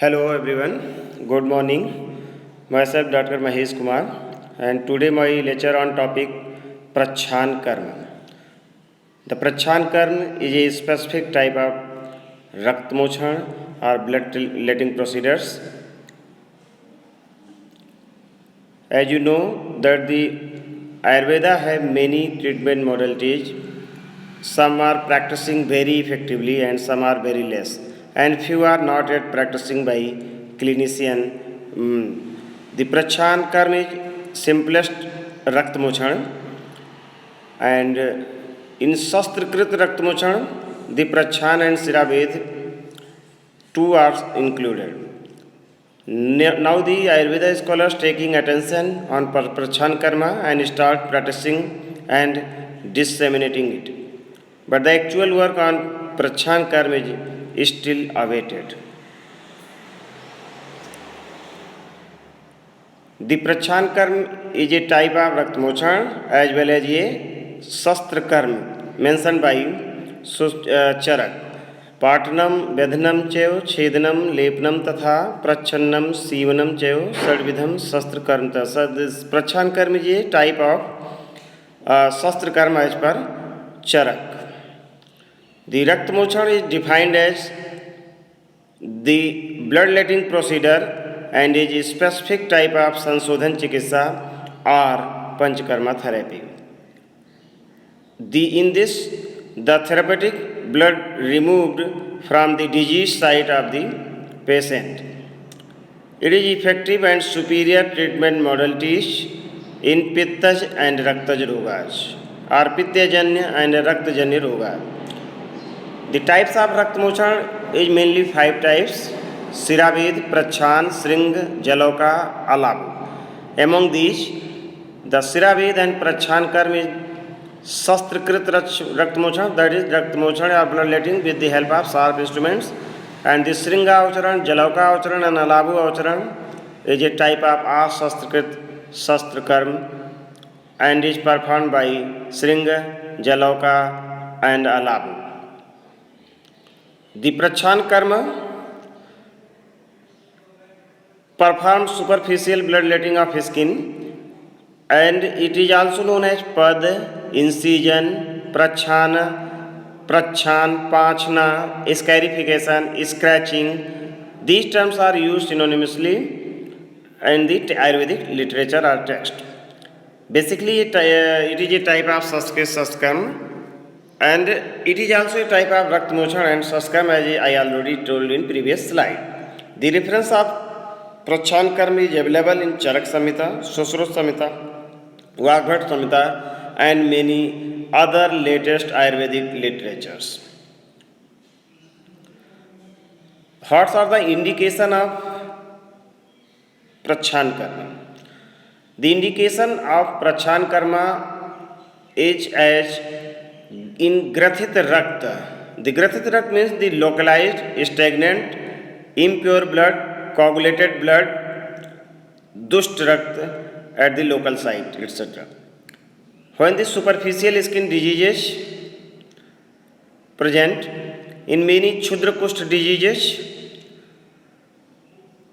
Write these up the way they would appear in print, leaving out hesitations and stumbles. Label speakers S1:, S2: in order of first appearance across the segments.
S1: Hello everyone, good morning. Myself Dr. Mahesh Kumar and today my lecture on topic Prachan Karma. The Prachan Karma is a specific type of Raktmochan or blood letting procedures. As you know that the Ayurveda have many treatment modalities. Some are practicing very effectively and some are very less. And few are not yet practicing by clinician. The Prachan Karma is simplest Raktmochan and in Sastrikrit Raktmochan, the Prachan and Siraved two are included. Now the Ayurveda scholars taking attention on Prachan Karma and start practicing and disseminating it. But the actual work on Prachan Karma is still awaited. The Prachan Karma is a type of Raktmochan as well as a Sastra Karma mentioned by Charak. पाटनम वेधनम चैव छेदनम लेपनम तथा प्रच्छन्नम सीवनम चैव षड्विधम शस्त्र कर्म प्रच्छान कर्म ये type of शस्त्र कर्म as per Charaka the रक्तमोक्षण is defined as the blood letting procedure and is specific type of संशोधन चिकित्सा और panchakarma therapy in this the therapeutic blood removed from the disease site of the patient. It is effective and superior treatment modalities in Pittaj and Raktaj rogas or Pittajanya and Raktajanya roga. The types of Raktmochan is mainly 5 types: Siraved, Prachan, Sring, Jaloka, Alabu. Among these, the Siraved and Prachan karma is Sastrikrit Raktmochan, that is Raktmochan or bloodletting with the help of sharp instruments, and the Sringa Acharan, Jalauka Acharan and Alabu Acharan is a type of Asastrikrit Sastrakarm and is performed by Sringa, Jalauka and Alabu. The Prachan Karma performs superficial bloodletting of skin and it is also known as Pad, incision, prachan, pachna, scarification, scratching. These terms are used synonymously in the Ayurvedic literature or text. Basically, it is a type of Sanskrit Saskam and it is also a type of Raktmochan and Saskam as I already told in previous slide. The reference of Prachan Karma is available in Charak Samhita, Sushrut Samhita, Vagbhat Samhita and many other latest Ayurvedic literatures. What are the indication of Prachan Karma? The indication of Prachan Karma is as in Grathit Rakta. The Grathit Rakta means the localized, stagnant, impure blood, coagulated blood, Dusht Rakta at the local site, etc. When the superficial skin diseases present in many Chudra Kusht diseases,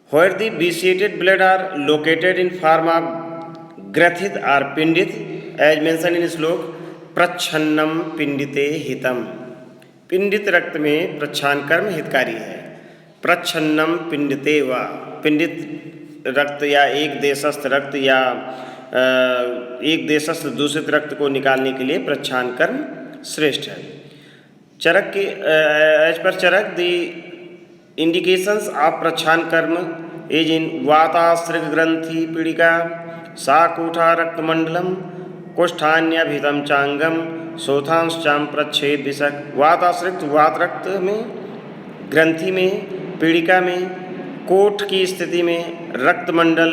S1: where the vitiated blood are located in form of Grathit or Pindit, as mentioned in slok, Prachannam Pindite Hitam. Pindit रक्त में प्रच्छान कर्म हितकारी है. प्रच्छन्नम पिंडिते वा पिंडित रक्त या एक देशस्थ रक्त या एक देशस्थ दूषित रक्त को निकालने के लिए प्रच्छान कर्म श्रेष्ठ है. चरक के as per Charaka the indications of प्रच्छान कर्म इज इन वाताश्रिक ग्रंथि पीड़िका साकूठा रक्तमंडलम कुष्ठान्यभितम चांगम सोथांश्चाम प्रच्छेद विषक. वाताश्रित वात रक्त में, ग्रंथि में, पीड़िका में, कोठ की स्थिति में, रक्तमंडल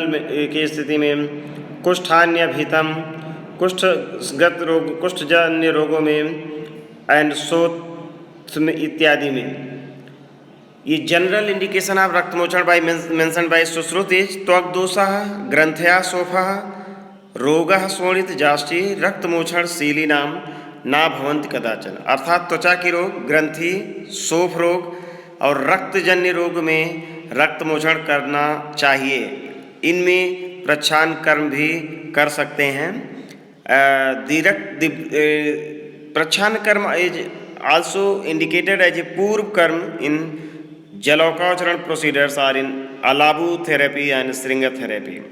S1: की स्थिति में, कुष्ठान्यभितम कुष्ठगत रोग, कुष्ठजन्य रोगों में एंड शोथ में इत्यादि में. ये जनरल इंडिकेशन ऑफ रक्तमोचन by mention by Sushruta is त्वक दोषः ग्रंथया शोफः रोगः शोणित जाष्टि रक्तमोचन शीली नाम ना भवंत कदाचन. अर्थात त्वचा की रोग, ग्रंथि, शोफ रोग और रक्तजन्य रोग में रक्तमोचन करना चाहिए। इनमें प्रच्छान कर्म भी कर सकते हैं। प्रच्छान कर्म is also indicated as a purv karm in Jalokacharan procedures or in Alabu therapy and Sringa therapy.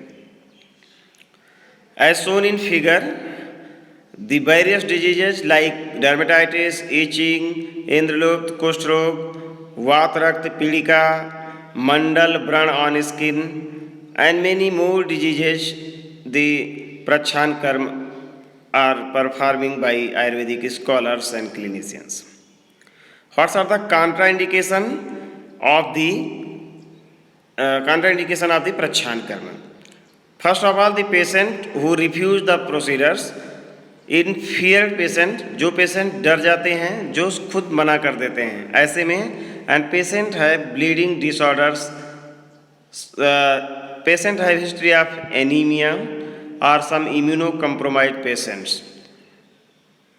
S1: As shown in figure, the various diseases like dermatitis, itching, Indralupt, Kushtrog, Vatrakht, Pidika, Mandal, Bran on skin, and many more diseases, the Prachan Karma are performing by Ayurvedic scholars and clinicians. What are the contraindication of the Prachan Karma? First of all, the patient who refuse the procedures, in feared patient, जो patient डर जाते हैं, जो खुद मना कर देते हैं, ऐसे में and patient have bleeding disorders, patient have history of anemia or some immunocompromised patients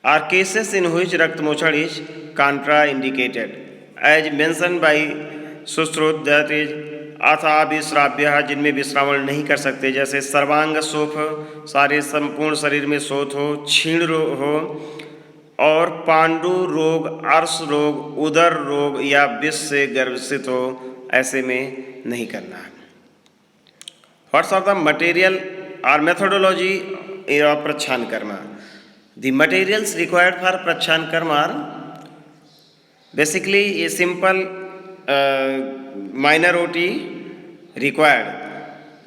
S1: are cases in which Raktmochan is contraindicated. As mentioned by Sustrut, that is अथाभिश्राव्य, जिनमें विश्रावण नहीं कर सकते, जैसे सर्वांग शोफ, सारे संपूर्ण शरीर में शोथ हो, क्षीण हो, और पांडु रोग, अर्श रोग, उदर रोग या विष से गर्भित हो, ऐसे में नहीं करना है। What are the material or methodology of Prachan Karma? The materials required for Prachan Karma are basically a simple minor OT required,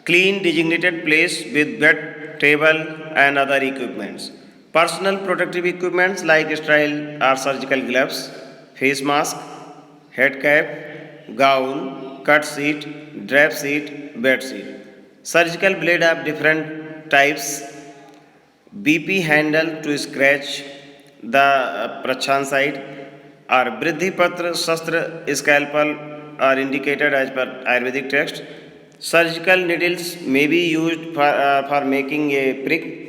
S1: clean designated place with bed, table and other equipments. Personal protective equipments like sterile or surgical gloves, face mask, head cap, gown, cut sheet, drape sheet, bed sheet. Surgical blade of different types, BP handle to scratch the Prachan side, or Briddhi Patra Shastra scalpel are indicated as per Ayurvedic text. Surgical needles may be used for making a prick.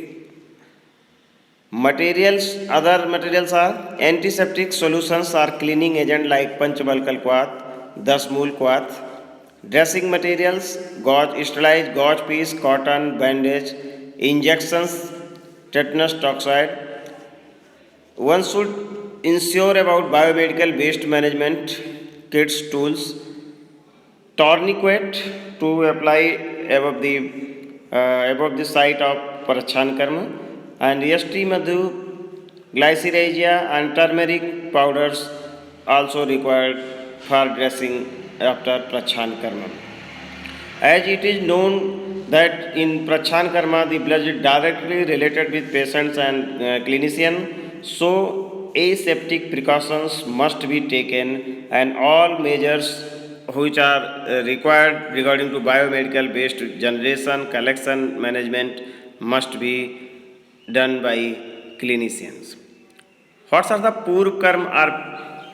S1: Other materials are antiseptic solutions or cleaning agent like Panchabalkal Quath, Dasmul Quath. Dressing materials, gauze, sterilized gauze piece, cotton, bandage, injections, tetanus toxoid. One should ensure about biomedical waste management kits, tools, tourniquet to apply above the site of Prachan Karma, and Yashti Madhu, glycyrrhizia and turmeric powders also required for dressing after Prachan Karma. As it is known that in Prachan Karma the blood is directly related with patients and clinician, so aseptic precautions must be taken and all measures which are required regarding to biomedical waste generation, collection, management must be done by clinicians. What are the Purv Karma or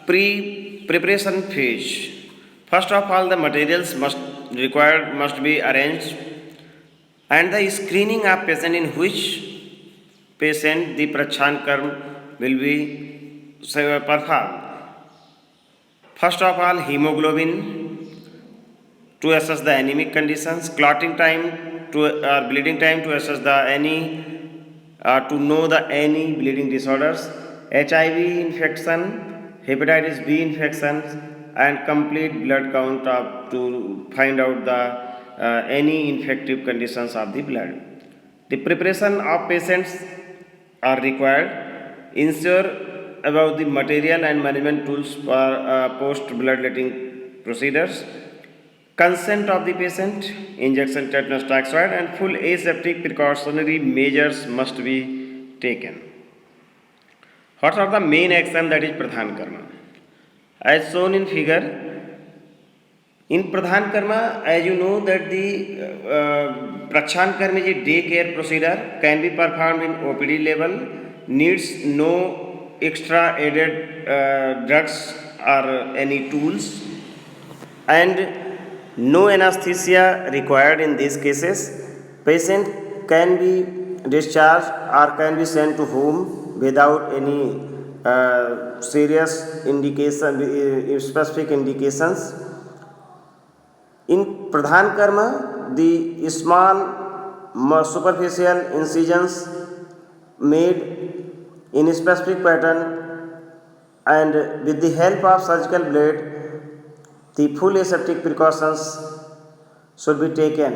S1: preparation phase? First of all, the materials must be arranged, and the screening of patient, in which patient the Prachan Karma will be performed. First of all, hemoglobin to assess the anemic conditions, clotting time or bleeding time to assess the to know the any bleeding disorders, HIV infection, hepatitis B infections, and complete blood count to find out the any infective conditions of the blood. The preparation of patients are required. Ensure about the material and management tools for post bloodletting procedures. Consent of the patient, injection tetanus toxoid, and full aseptic precautionary measures must be taken. What are the main action that is Pradhan Karma? As shown in figure, in Pradhan Karma, as you know that the Prachan Karma is a day care procedure, can be performed in OPD level, needs no extra added drugs or any tools, and no anesthesia required in these cases. Patient can be discharged or can be sent to home without any serious indication, specific indications. In pradhan karma, the small superficial incisions made in a specific pattern, and with the help of surgical blade, the full aseptic precautions should be taken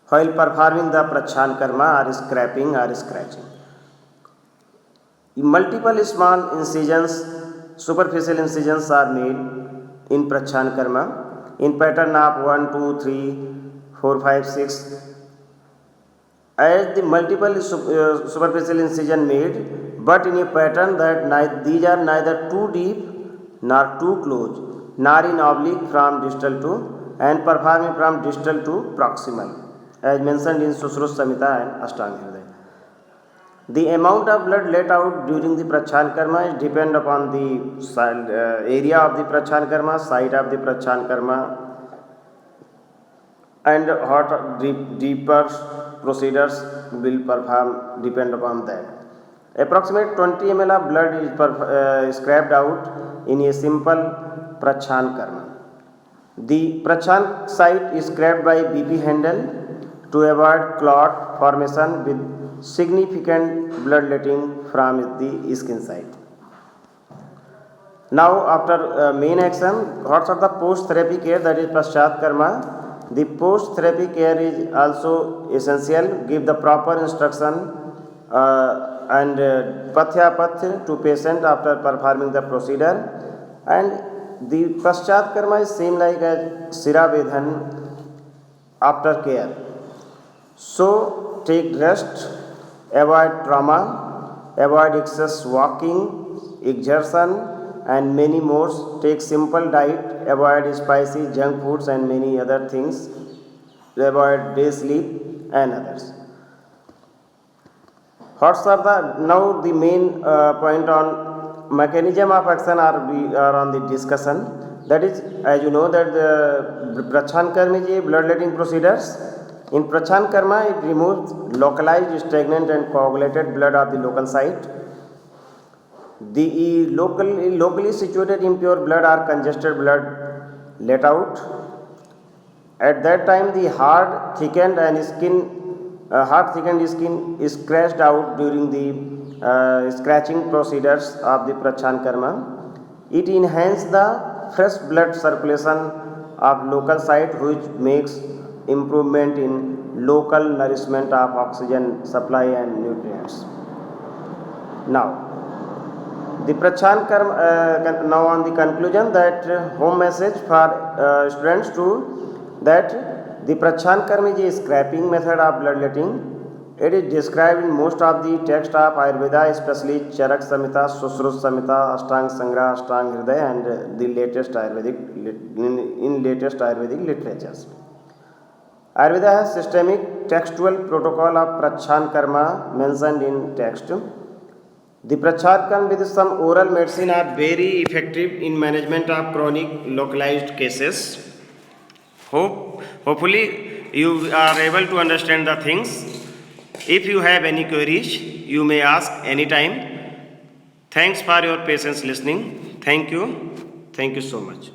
S1: while performing the prachan karma or scraping or scratching. Multiple small incisions, superficial incisions are made in prachan karma in pattern of 1, 2, 3, 4, 5, 6. As the multiple superficial incision made, but in a pattern that these are neither too deep nor too close, nor in oblique from distal to, and performing from distal to proximal, as mentioned in Sushrut Samhita and Ashtanga Hridaya. The amount of blood let out during the prachan karma is depend upon the area of the prachan karma, site of the prachan karma, and what deeper procedures will perform depend upon that. Approximate 20 ml of blood is scraped out in a simple prachan karma. The prachan site is scraped by BP handle to avoid clot formation with significant bloodletting from the skin site. Now, after main action, what are the post therapy care, that is paschat karma. The post therapy care is also essential. Give the proper instruction and pathya to patient after performing the procedure, and the paschat karma is same like as shira vedhan after care. So take rest, avoid trauma, avoid excess walking, exertion, and many more. Take simple diet, avoid spicy junk foods and many other things, avoid day sleep and others. What are the now the main point on mechanism of action are on the discussion. That is, as you know that the prachan karma is bloodletting procedures. In prachan karma, it removes localized stagnant and coagulated blood of the local site. The locally situated impure blood or congested blood let out. At that time, the hard thickened skin is scratched out during the scratching procedures of the prachan karma. It enhances the fresh blood circulation of local site, which makes improvement in local nourishment of oxygen supply and nutrients. Now, the prachan karma, now on the conclusion, that home message for students too, that the prachan karma is a scraping method of bloodletting. It is described in most of the text of Ayurveda, especially Charak Samhita, Sushrut Samhita, Ashtanga Sangraha, Ashtanga Hridaya, and the latest Ayurvedic literatures. Ayurveda has systemic textual protocol of prachan karma mentioned in text. The prachan karma with some oral medicine are very effective in management of chronic localized cases. Hopefully you are able to understand the things. If you have any queries, you may ask anytime. Thanks for your patience listening. Thank you so much.